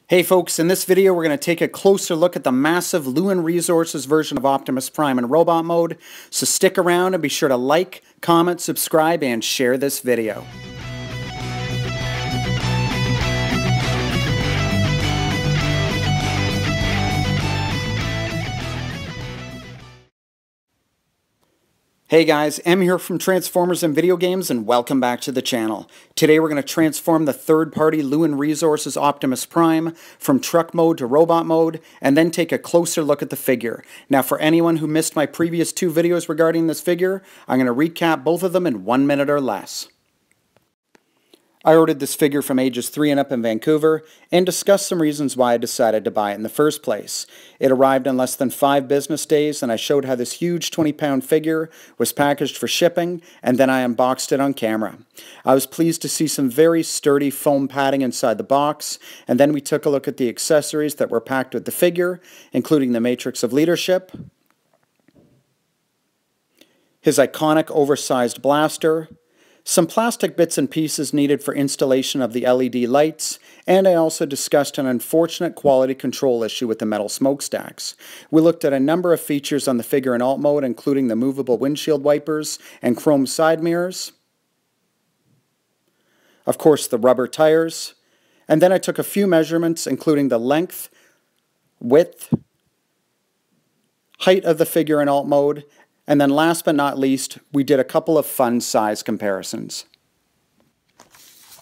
Hey folks, in this video we're going to take a closer look at the massive Lewin Resources version of Optimus Prime in robot mode, so stick around and be sure to like, comment, subscribe, and share this video. Hey guys, M here from Transformers and Video Games, and welcome back to the channel. Today we're going to transform the third-party Lewin Resources Optimus Prime from truck mode to robot mode, and then take a closer look at the figure. Now for anyone who missed my previous two videos regarding this figure, I'm going to recap both of them in 1 minute or less. I ordered this figure from ages 3 and up in Vancouver and discussed some reasons why I decided to buy it in the first place. It arrived in less than 5 business days, and I showed how this huge 20-pound figure was packaged for shipping, and then I unboxed it on camera. I was pleased to see some very sturdy foam padding inside the box, and then we took a look at the accessories that were packed with the figure, including the Matrix of Leadership, his iconic oversized blaster, some plastic bits and pieces needed for installation of the LED lights, and I also discussed an unfortunate quality control issue with the metal smokestacks. We looked at a number of features on the figure in alt mode, including the movable windshield wipers and chrome side mirrors, of course the rubber tires, and then I took a few measurements including the length, width, height of the figure in alt mode, and then last but not least, we did a couple of fun size comparisons.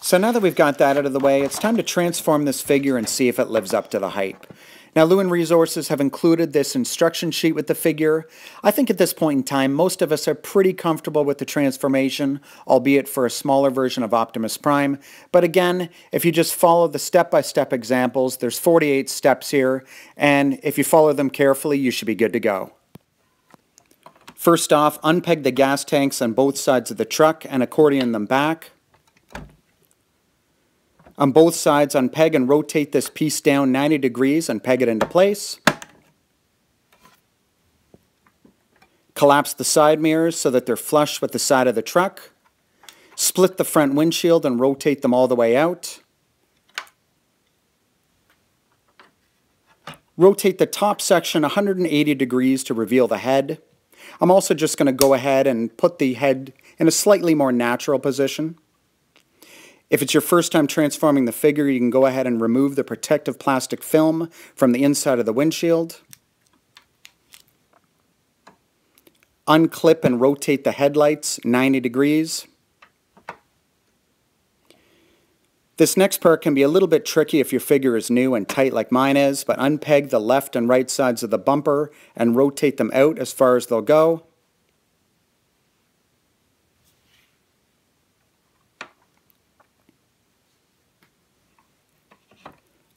So now that we've got that out of the way, it's time to transform this figure and see if it lives up to the hype. Now, Lewin Resources have included this instruction sheet with the figure. I think at this point in time, most of us are pretty comfortable with the transformation, albeit for a smaller version of Optimus Prime. But again, if you just follow the step-by-step examples, there's 48 steps here, and if you follow them carefully, you should be good to go. First off, unpeg the gas tanks on both sides of the truck and accordion them back. On both sides, unpeg and rotate this piece down 90 degrees and peg it into place. Collapse the side mirrors so that they're flush with the side of the truck. Split the front windshield and rotate them all the way out. Rotate the top section 180 degrees to reveal the head. I'm also just going to go ahead and put the head in a slightly more natural position. If it's your first time transforming the figure, you can go ahead and remove the protective plastic film from the inside of the windshield. Unclip and rotate the headlights 90 degrees. This next part can be a little bit tricky if your figure is new and tight like mine is, but unpeg the left and right sides of the bumper and rotate them out as far as they'll go.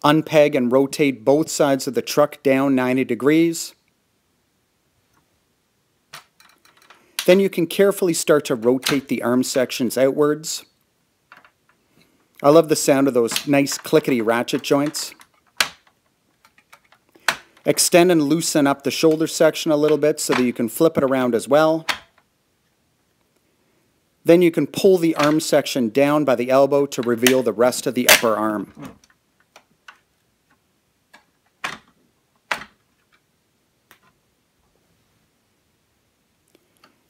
Unpeg and rotate both sides of the truck down 90 degrees. Then you can carefully start to rotate the arm sections outwards. I love the sound of those nice clickety ratchet joints. Extend and loosen up the shoulder section a little bit so that you can flip it around as well. Then you can pull the arm section down by the elbow to reveal the rest of the upper arm.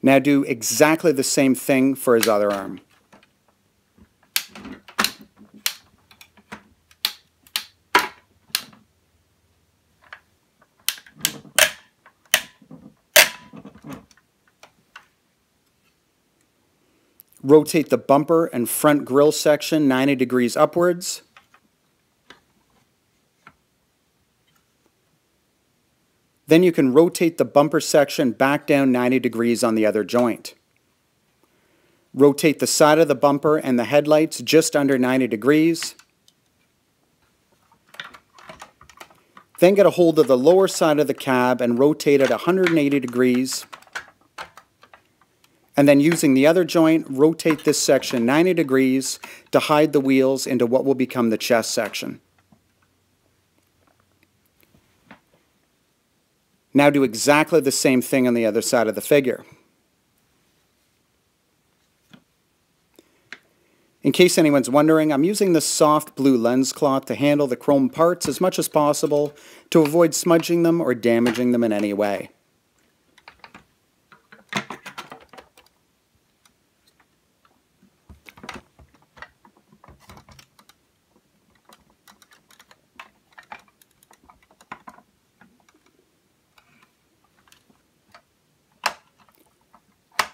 Now do exactly the same thing for his other arm. Rotate the bumper and front grille section 90 degrees upwards. Then you can rotate the bumper section back down 90 degrees on the other joint. Rotate the side of the bumper and the headlights just under 90 degrees. Then get a hold of the lower side of the cab and rotate it 180 degrees. And then using the other joint, rotate this section 90 degrees to hide the wheels into what will become the chest section. Now do exactly the same thing on the other side of the figure. In case anyone's wondering, I'm using this soft blue lens cloth to handle the chrome parts as much as possible to avoid smudging them or damaging them in any way.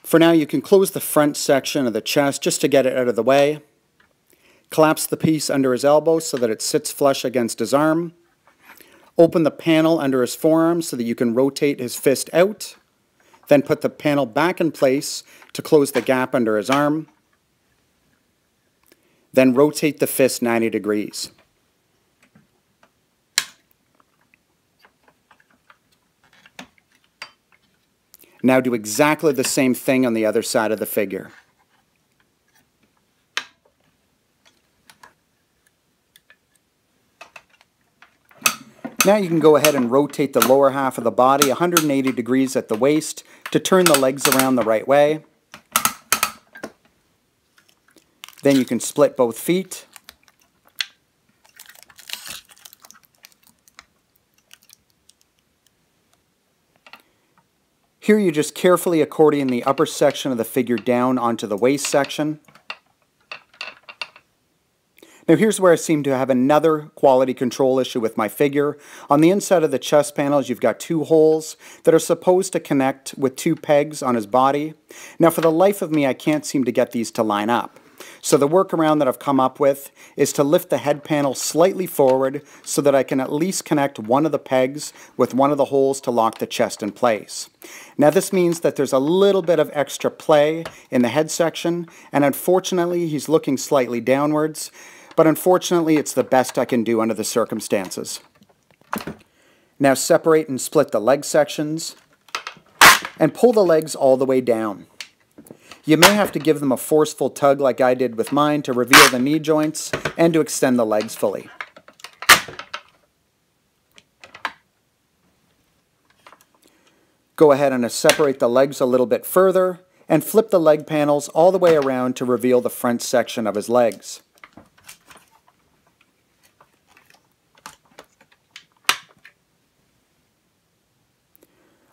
For now, you can close the front section of the chest just to get it out of the way. Collapse the piece under his elbow so that it sits flush against his arm. Open the panel under his forearm so that you can rotate his fist out. Then put the panel back in place to close the gap under his arm. Then rotate the fist 90 degrees. Now do exactly the same thing on the other side of the figure. Now you can go ahead and rotate the lower half of the body 180 degrees at the waist to turn the legs around the right way. Then you can split both feet. Here you just carefully accordion the upper section of the figure down onto the waist section. Now here's where I seem to have another quality control issue with my figure. On the inside of the chest panels you've got two holes that are supposed to connect with two pegs on his body. Now for the life of me I can't seem to get these to line up. So the workaround that I've come up with is to lift the head panel slightly forward so that I can at least connect one of the pegs with one of the holes to lock the chest in place. Now this means that there's a little bit of extra play in the head section, and unfortunately he's looking slightly downwards, but unfortunately it's the best I can do under the circumstances. Now separate and split the leg sections and pull the legs all the way down. You may have to give them a forceful tug like I did with mine to reveal the knee joints and to extend the legs fully. Go ahead and separate the legs a little bit further and flip the leg panels all the way around to reveal the front section of his legs.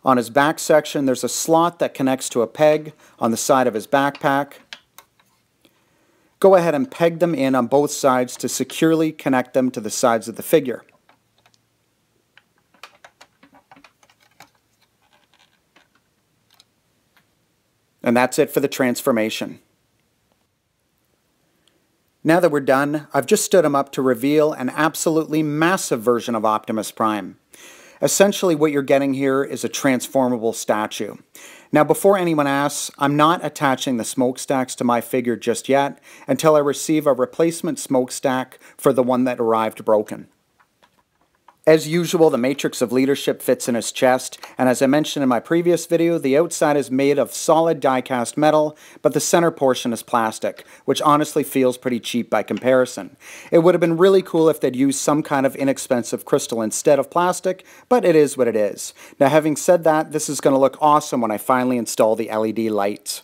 On his back section, there's a slot that connects to a peg on the side of his backpack. Go ahead and peg them in on both sides to securely connect them to the sides of the figure. And that's it for the transformation. Now that we're done, I've just stood him up to reveal an absolutely massive version of Optimus Prime. Essentially what you're getting here is a transformable statue. Now before anyone asks, I'm not attaching the smokestacks to my figure just yet until I receive a replacement smokestack for the one that arrived broken. As usual, the matrix of leadership fits in his chest, and as I mentioned in my previous video, the outside is made of solid die-cast metal, but the center portion is plastic, which honestly feels pretty cheap by comparison. It would have been really cool if they'd used some kind of inexpensive crystal instead of plastic, but it is what it is. Now having said that, this is going to look awesome when I finally install the LED lights.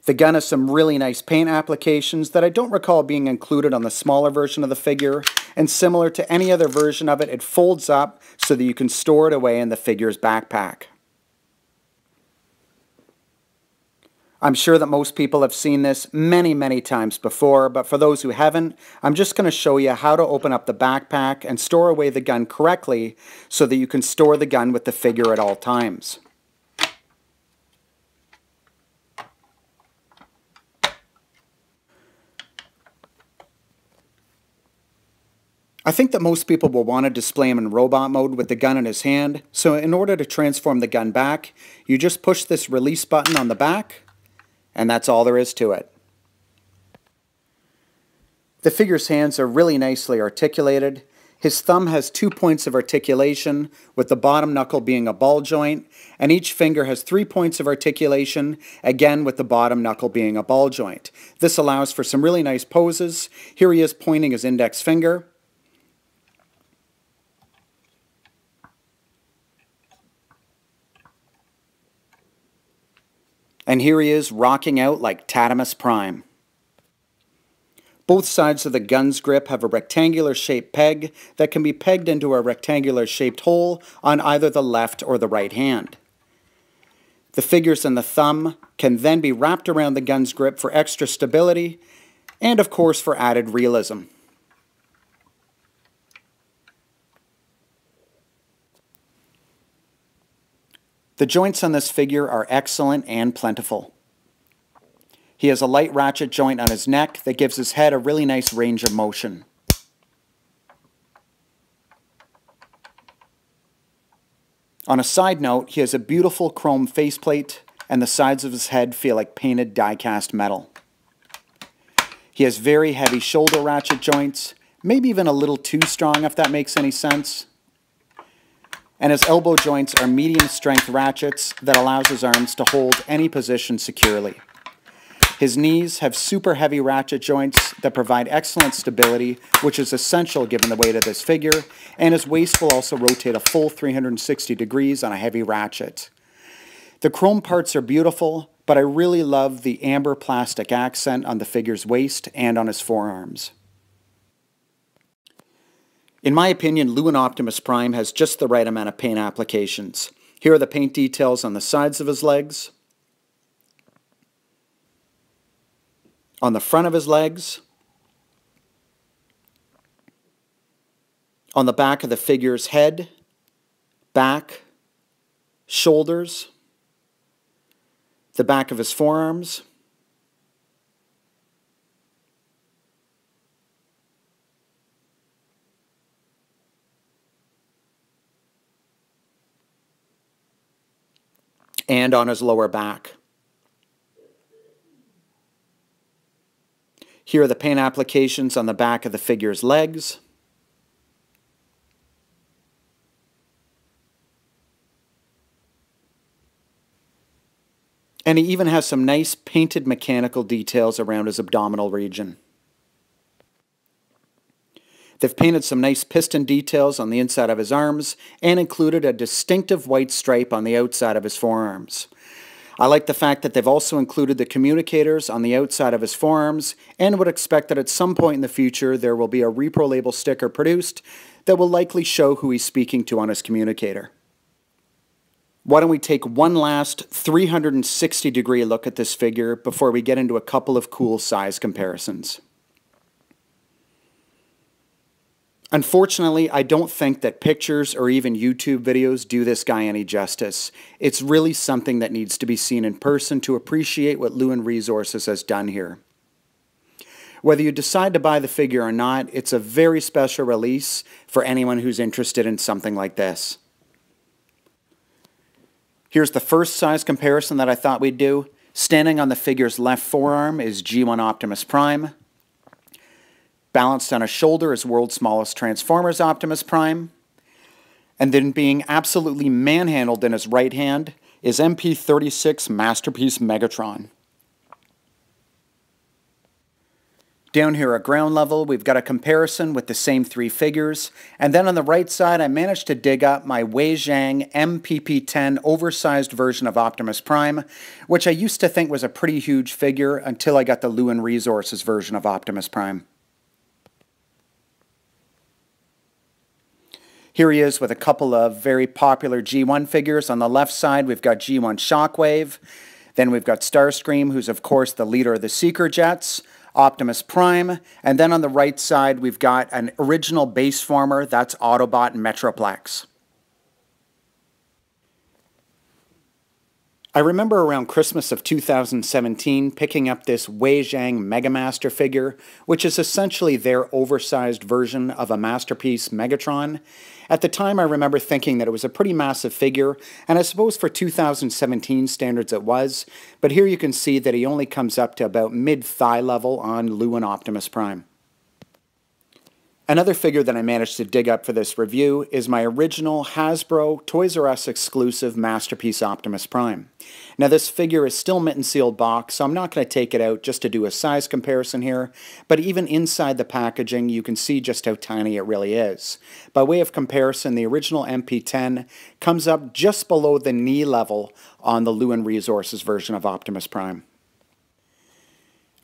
The gun has some really nice paint applications that I don't recall being included on the smaller version of the figure, and similar to any other version of it, it folds up so that you can store it away in the figure's backpack. I'm sure that most people have seen this many times before, but for those who haven't, I'm just going to show you how to open up the backpack and store away the gun correctly so that you can store the gun with the figure at all times. I think that most people will want to display him in robot mode with the gun in his hand, so in order to transform the gun back, you just push this release button on the back, and that's all there is to it. The figure's hands are really nicely articulated. His thumb has 2 points of articulation, with the bottom knuckle being a ball joint, and each finger has 3 points of articulation, again with the bottom knuckle being a ball joint. This allows for some really nice poses. Here he is pointing his index finger. And here he is rocking out like Optimus Prime. Both sides of the gun's grip have a rectangular shaped peg that can be pegged into a rectangular shaped hole on either the left or the right hand. The figures and the thumb can then be wrapped around the gun's grip for extra stability and of course for added realism. The joints on this figure are excellent and plentiful. He has a light ratchet joint on his neck that gives his head a really nice range of motion. On a side note, he has a beautiful chrome faceplate and the sides of his head feel like painted die-cast metal. He has very heavy shoulder ratchet joints, maybe even a little too strong if that makes any sense. And his elbow joints are medium strength ratchets that allows his arms to hold any position securely. His knees have super heavy ratchet joints that provide excellent stability, which is essential given the weight of this figure, and his waist will also rotate a full 360 degrees on a heavy ratchet. The chrome parts are beautiful, but I really love the amber plastic accent on the figure's waist and on his forearms. In my opinion, Lewin Optimus Prime has just the right amount of paint applications. Here are the paint details on the sides of his legs, on the front of his legs, on the back of the figure's head, back, shoulders, the back of his forearms, and on his lower back. Here are the paint applications on the back of the figure's legs, and he even has some nice painted mechanical details around his abdominal region. They've painted some nice piston details on the inside of his arms and included a distinctive white stripe on the outside of his forearms. I like the fact that they've also included the communicators on the outside of his forearms and would expect that at some point in the future there will be a repro label sticker produced that will likely show who he's speaking to on his communicator. Why don't we take one last 360-degree look at this figure before we get into a couple of cool size comparisons. Unfortunately, I don't think that pictures or even YouTube videos do this guy any justice. It's really something that needs to be seen in person to appreciate what Lewin Resources has done here. Whether you decide to buy the figure or not, it's a very special release for anyone who's interested in something like this. Here's the first size comparison that I thought we'd do. Standing on the figure's left forearm is G1 Optimus Prime. Balanced on his shoulder is World's Smallest Transformers Optimus Prime. And then being absolutely manhandled in his right hand is MP-36 Masterpiece Megatron. Down here at ground level, we've got a comparison with the same three figures. And then on the right side, I managed to dig up my Wei Zhang MP-10 oversized version of Optimus Prime, which I used to think was a pretty huge figure until I got the Lewin Resources version of Optimus Prime. Here he is with a couple of very popular G1 figures. On the left side, we've got G1 Shockwave. Then we've got Starscream, who's of course the leader of the Seeker Jets, Optimus Prime, and then on the right side, we've got an original base former, that's Autobot Metroplex. I remember around Christmas of 2017 picking up this Wei Zhang Megamaster figure, which is essentially their oversized version of a Masterpiece Megatron. At the time, I remember thinking that it was a pretty massive figure, and I suppose for 2017 standards it was, but here you can see that he only comes up to about mid-thigh level on Lewin Optimus Prime. Another figure that I managed to dig up for this review is my original Hasbro Toys R Us exclusive Masterpiece Optimus Prime. Now this figure is still mint and sealed box, so I'm not going to take it out just to do a size comparison here, but even inside the packaging you can see just how tiny it really is. By way of comparison, the original MP-10 comes up just below the knee level on the Lewin Resources version of Optimus Prime.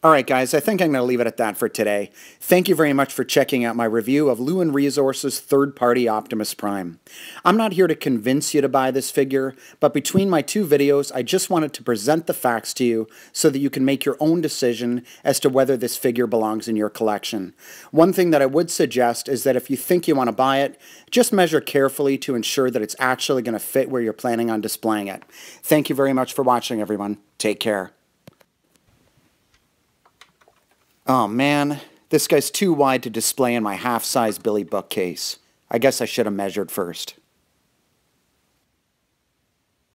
Alright guys, I think I'm going to leave it at that for today. Thank you very much for checking out my review of Lewin Resources' third-party Optimus Prime. I'm not here to convince you to buy this figure, but between my two videos, I just wanted to present the facts to you so that you can make your own decision as to whether this figure belongs in your collection. One thing that I would suggest is that if you think you want to buy it, just measure carefully to ensure that it's actually going to fit where you're planning on displaying it. Thank you very much for watching, everyone. Take care. Oh man, this guy's too wide to display in my half-size Billy bookcase. I guess I should have measured first.